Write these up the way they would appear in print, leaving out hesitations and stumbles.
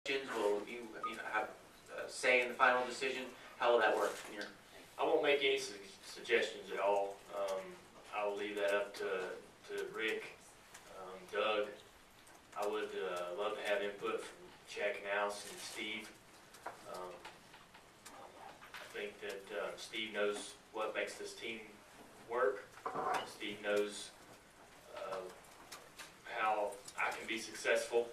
Will you have a say in the final decision? How will that work? I won't make any suggestions at all. I will leave that up to Rick, Doug. I would love to have input from Chad Knaus and Steve. I think that Steve knows what makes this team work. Steve knows how I can be successful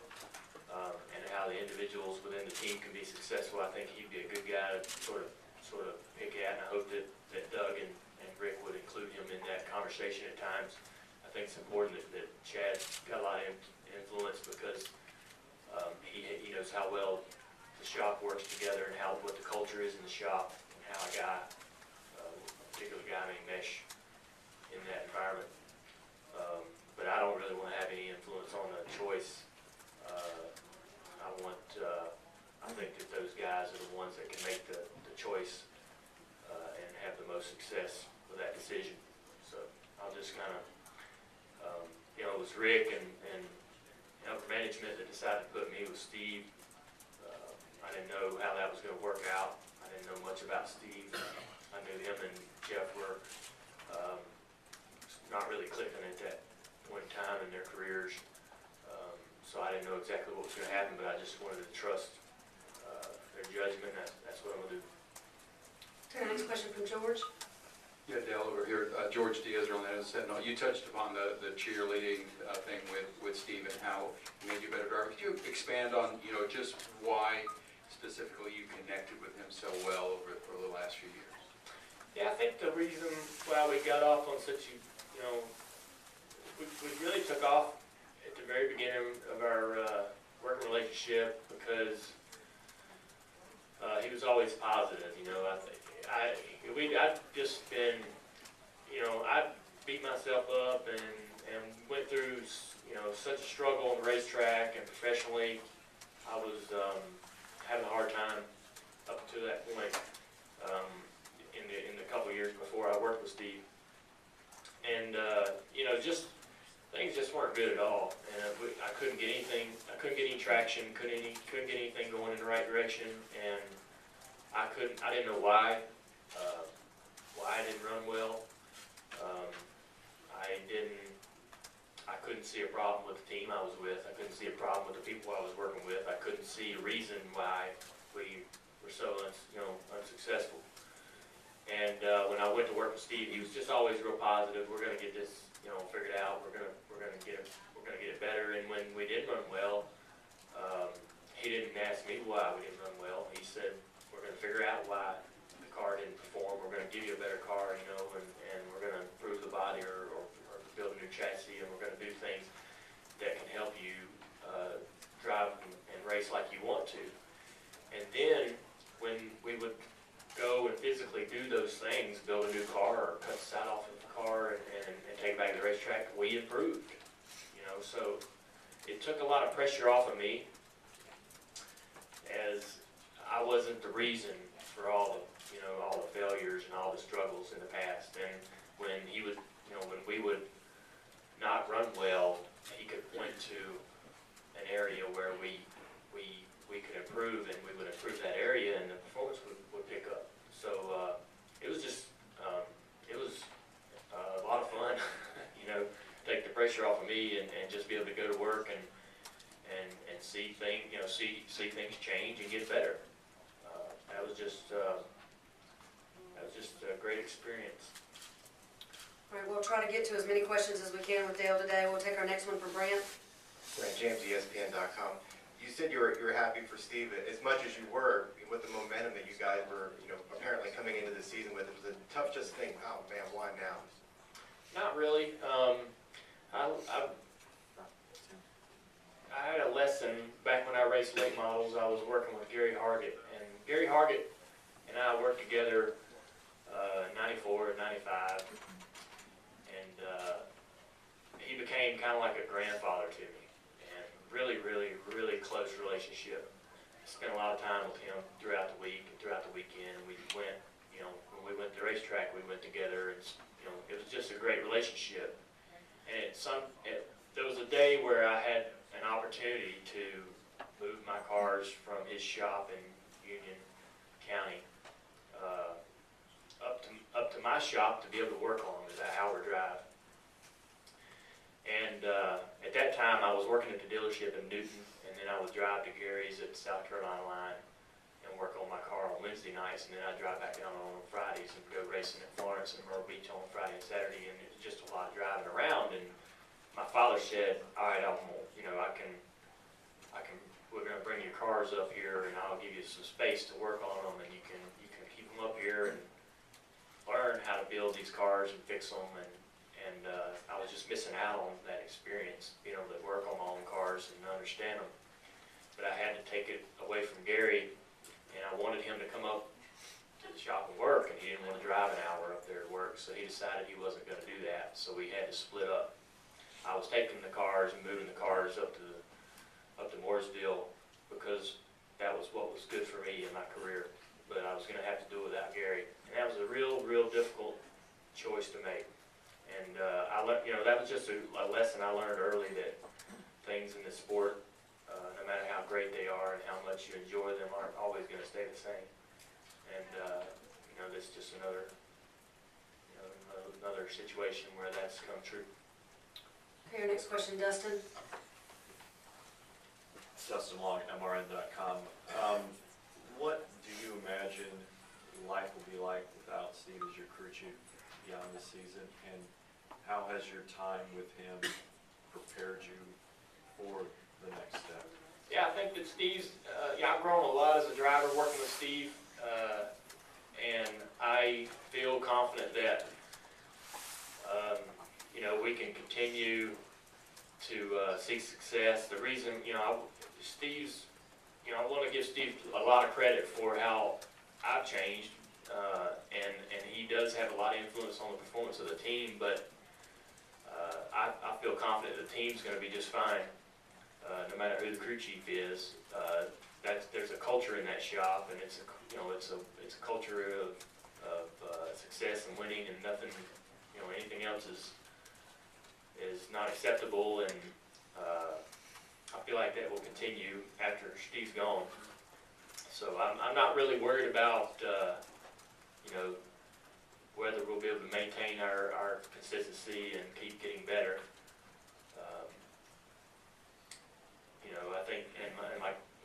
and how the individuals within the team can be successful. I think he'd be a good guy to sort of pick at, and I hope that Doug and Rick would include him in that conversation at times. I think it's important that Chad got a lot of influence because he knows how well the shop works together and what the culture is in the shop and how a particular guy may mesh in that environment. But I don't really want to have any influence on the choice. I think that those guys are the ones that can make the choice and have the most success with that decision. So I'll just kind of, it was Rick and upper management that decided to put me with Steve. I didn't know how that was going to work out. I didn't know much about Steve. I knew him and Jeff were not really clicking at that point in time in their careers. So I didn't know exactly what was going to happen, but I just wanted to trust their judgment. That's what I'm going to do. Okay, next question from George. Yeah, Dale, over here. George Diaz on that Sentinel. You touched upon the cheerleading thing with Steve and how it made you a better driver. Could you expand on, just why specifically you connected with him so well over the last few years? Yeah, I think the reason why we got off on such we really took off at the very beginning of our working relationship because he was always positive. I've just been, I beat myself up and went through, such a struggle on the racetrack and professionally. I was having a hard time up to that point in the couple years before I worked with Steve. And, just things just weren't good at all. And I couldn't get anything, I couldn't get any traction, couldn't get anything going in the right direction. And I didn't know why I didn't run well. I couldn't see a problem with the team I was with. I couldn't see a problem with the people I was working with. I couldn't see a reason why we were so unsuccessful. And when I went to work with Steve, he was just always real positive. We're going to get this, figured out. We're going to get it better. And when we did run well, he didn't ask me why we didn't run well. He said, we're going to figure out why the car didn't perform. We're going to give you a better car, and we're going to improve the body or build a new chassis, and we're going to do things that can help you drive and race like you want to. And then when we would go and physically do those things, build a new car or cut the side off of the car and take it back to the racetrack, we improved. So it took a lot of pressure off of me, as I wasn't the reason for all the failures and all the struggles in the past. And when he would, when we would not run well, he could point to an area where we could improve, and we would improve that area, and the performance would pick up. So it was just, it was a lot of fun, take the pressure off of me and just be able to go to work and see things, see things change and get better. That was just a great experience. All right, we'll try to get to as many questions as we can with Dale today. We'll take our next one from Brant. Brant James, ESPN.com. You said you were happy for Steve as much as you were with the momentum that you guys were, apparently coming into the season with. It was a tough just thing. Oh man, why now? Not really. I had a lesson back when I raced late models. I was working with Gary Hargett, and Gary Hargett and I worked together in '94 and '95, and he became kind of like a grandfather to me, and really, really, really close relationship. I spent a lot of time with him throughout the week and throughout the weekend. We went, when we went to the racetrack, we went together, and it was just a great relationship. And there was a day where I had an opportunity to moved my cars from his shop in Union County up to my shop to be able to work on them. It's an hour drive. And at that time, I was working at the dealership in Newton, and then I would drive to Gary's at the South Carolina line and work on my car on Wednesday nights, and then I'd drive back down on Fridays and go racing at Florence and Myrtle Beach on Friday and Saturday, and it was just a lot of driving around. And my father said, all right, we're gonna bring your cars up here, and I'll give you some space to work on them, and you can keep them up here and learn how to build these cars and fix them. And I was just missing out on that experience, being able to work on my own cars and understand them. But I had to take it away from Gary, and I wanted him to come up to the shop and work, and he didn't want to drive an hour up there to work, so he decided he wasn't going to do that, so we had to split up. I was taking the cars and moving the cars up to Mooresville because that was what was good for me in my career, but I was going to have to do it without Gary, and that was a real difficult choice to make. And that was just a lesson I learned early, that things in this sport, no matter how great they are and how much you enjoy them, aren't always going to stay the same. And this is just another situation where that's come true. Okay, our next question, Dustin. Dustin Long, MRN.com. What do you imagine life will be like without Steve as your crew chief beyond this season, and how has your time with him prepared you for the next step? Yeah, I think that Steve's, I've grown a lot as a driver working with Steve, and I feel confident that, we can continue to see success. The reason, Steve's, I want to give Steve a lot of credit for how I've changed, and he does have a lot of influence on the performance of the team, but I feel confident the team's going to be just fine, no matter who the crew chief is. There's a culture in that shop, and it's a culture of success and winning, and nothing, anything else is not acceptable. And I feel like that will continue after Steve's gone. So I'm not really worried about whether we'll be able to maintain our consistency and keep getting better. I think, and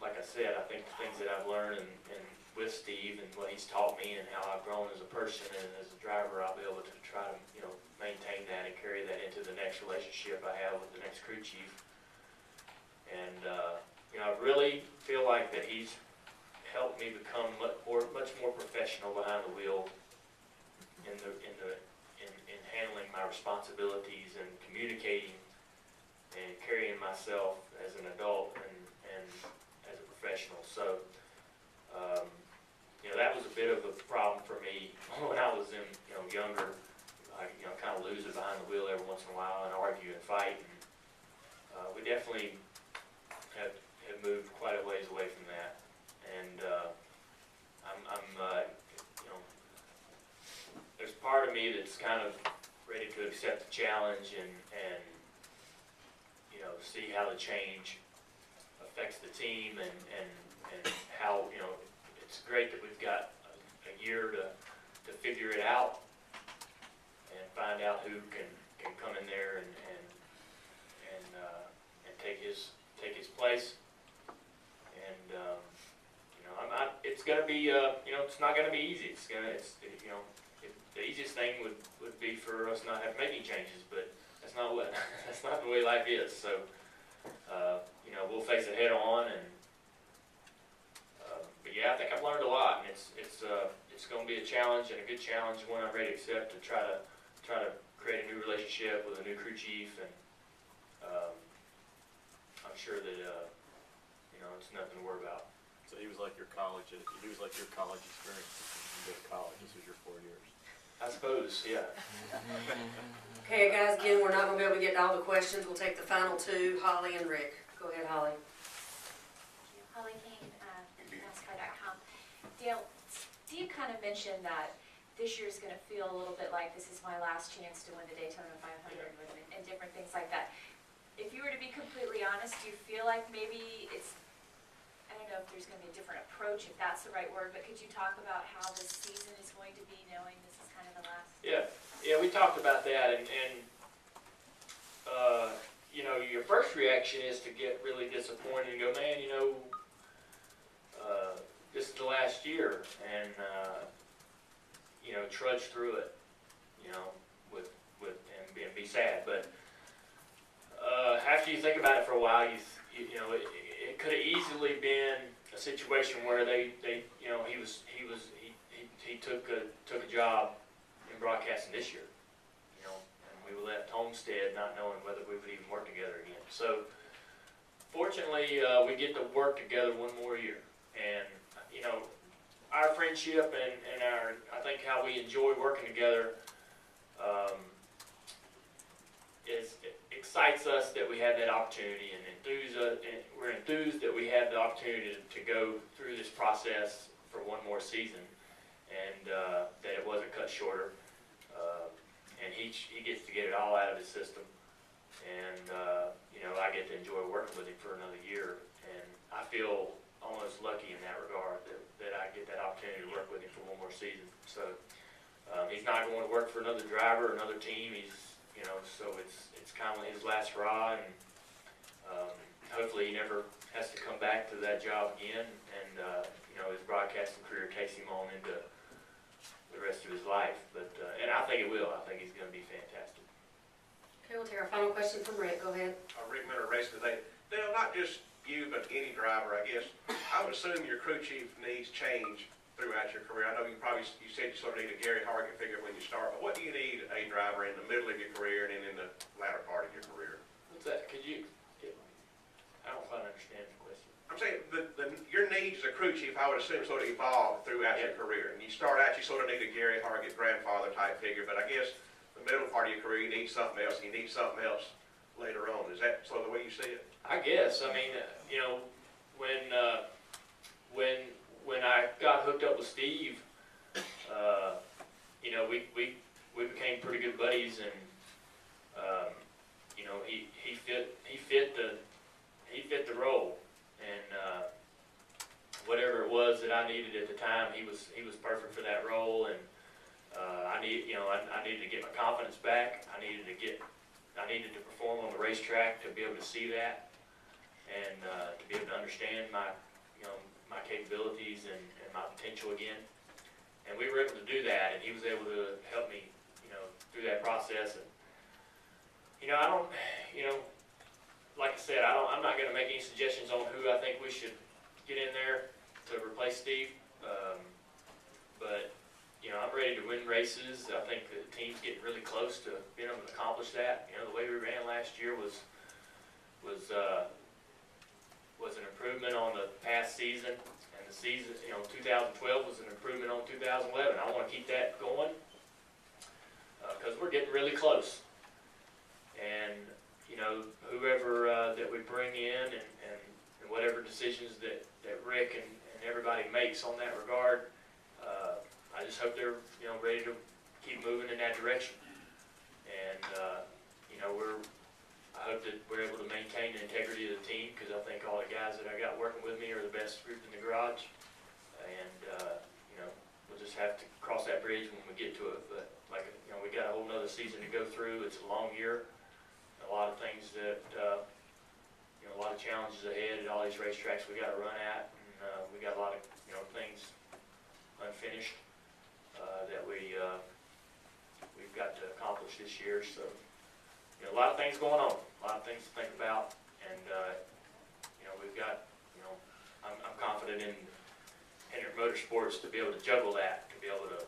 like I said, I think the things that I've learned and with Steve and what he's taught me and how I've grown as a person and as a driver, I'll be able to try to maintain that and carry that into the next relationship I have with the next crew chief. And I really feel like that he's helped me become much more professional behind the wheel in handling my responsibilities and communicating and carrying myself as an adult and as a professional. So that was a bit of a problem for me when I was younger. I kind of lose it behind the wheel every once in a while and argue and fight. And we definitely have moved quite a ways away from that. And there's part of me that's kind of ready to accept the challenge and see how the change affects the team and how, it's great that we've got a year to figure it out and find out who can come in there and take his place. And it's gonna be it's not gonna be easy. The easiest thing would be for us not have making changes, but that's not the way life is. So we'll face it head on. And but yeah, I think I've learned a lot, and it's going to be a challenge, and a good challenge, one I'm ready to accept, to try to create a new relationship with a new crew chief. And I'm sure that it's nothing to worry about. So he was like your college experience. You go to college. This was your 4 years. I suppose, yeah. Okay, guys, again, we're not going to be able to get to all the questions. We'll take the final two, Holly and Rick. Go ahead, Holly. Holly King, NASCAR.com. Dale, Steve kind of mentioned that this year is going to feel a little bit like this is my last chance to win the Daytona 500 and different things like that. If you were to be completely honest, do you feel like maybe it's I don't know if there's gonna be a different approach, if that's the right word, but could you talk about how this season is going to be, knowing this is kind of the last? Yeah, we talked about that, and you know, your first reaction is to get really disappointed and go, man, you know, this is the last year, and you know, trudge through it, you know, and be sad. But after you think about it for a while, you know, it could have easily been a situation where they you know, he took a job in broadcasting this year, you know, and we left Homestead not knowing whether we would even work together again. So fortunately, we get to work together one more year, and you know, our friendship and our, I think how we enjoy working together it excites us that we have that opportunity, and we're enthused that we have the opportunity to go through this process for one more season, and that it wasn't cut shorter, and he gets to get it all out of his system, and you know, I get to enjoy working with him for another year, and I feel almost lucky in that regard that I get that opportunity to work with him for one more season. So he's not going to work for another driver, another team. He's, you know, so it's kind of his last hurrah, and hopefully he never has to come back to that job again, and you know, his broadcasting career takes him on into the rest of his life. But and I think it will. I think he's going to be fantastic. Okay, we'll take our final question from Rick. Go ahead. Rick Miller, Race Today. Dale, not just you, but any driver, I guess. I would assume your crew chief needs change throughout your career. I know you said you sort of need a Gary Hargett figure when you start, but what do you need a driver in the middle of your career and then in the latter part of your career? What's that? Could you? I don't quite understand the question. I'm saying your needs as a crew chief, I would assume, sort of evolve throughout your career. And you start out, you sort of need a Gary Hargett grandfather type figure, but I guess the middle part of your career, you need something else, and you need something else later on. Is that sort of the way you see it? I guess. I mean, you know, when I got hooked up with Steve, you know, we became pretty good buddies, and you know, he fit the role, and whatever it was that I needed at the time, he was perfect for that role, and I needed to get my confidence back. I needed to perform on the racetrack to be able to see that, and to be able to understand my capabilities and my potential again. And we were able to do that, and he was able to help me, you know, through that process. And you know, like I said, I'm not going to make any suggestions on who I think we should get in there to replace Steve. But you know, I'm ready to win races. I think the team's getting really close to being able to accomplish that. You know, the way we ran last year was an improvement on the past season, and the season, you know, 2012 was an improvement on 2011. I want to keep that going because we're getting really close. And you know, whoever that we bring in, and whatever decisions that Rick and everybody makes on that regard, I just hope they're, you know, ready to keep moving in that direction. And you know, I hope that we're able to maintain the integrity of the team, because I think all the guys that I got working with me are the best group in the garage. And you know, we'll just have to cross that bridge when we get to it. But like, you know, we got a whole nother season to go through. It's a long year, a lot of things that you know, a lot of challenges ahead at all these racetracks we got to run at, and we got a lot of, you know, things unfinished that we've got to accomplish this year. So you know, a lot of things going on, a lot of things to think about, and you know, we've got, you know, I'm confident in Hendrick Motorsports to be able to juggle that, to be able to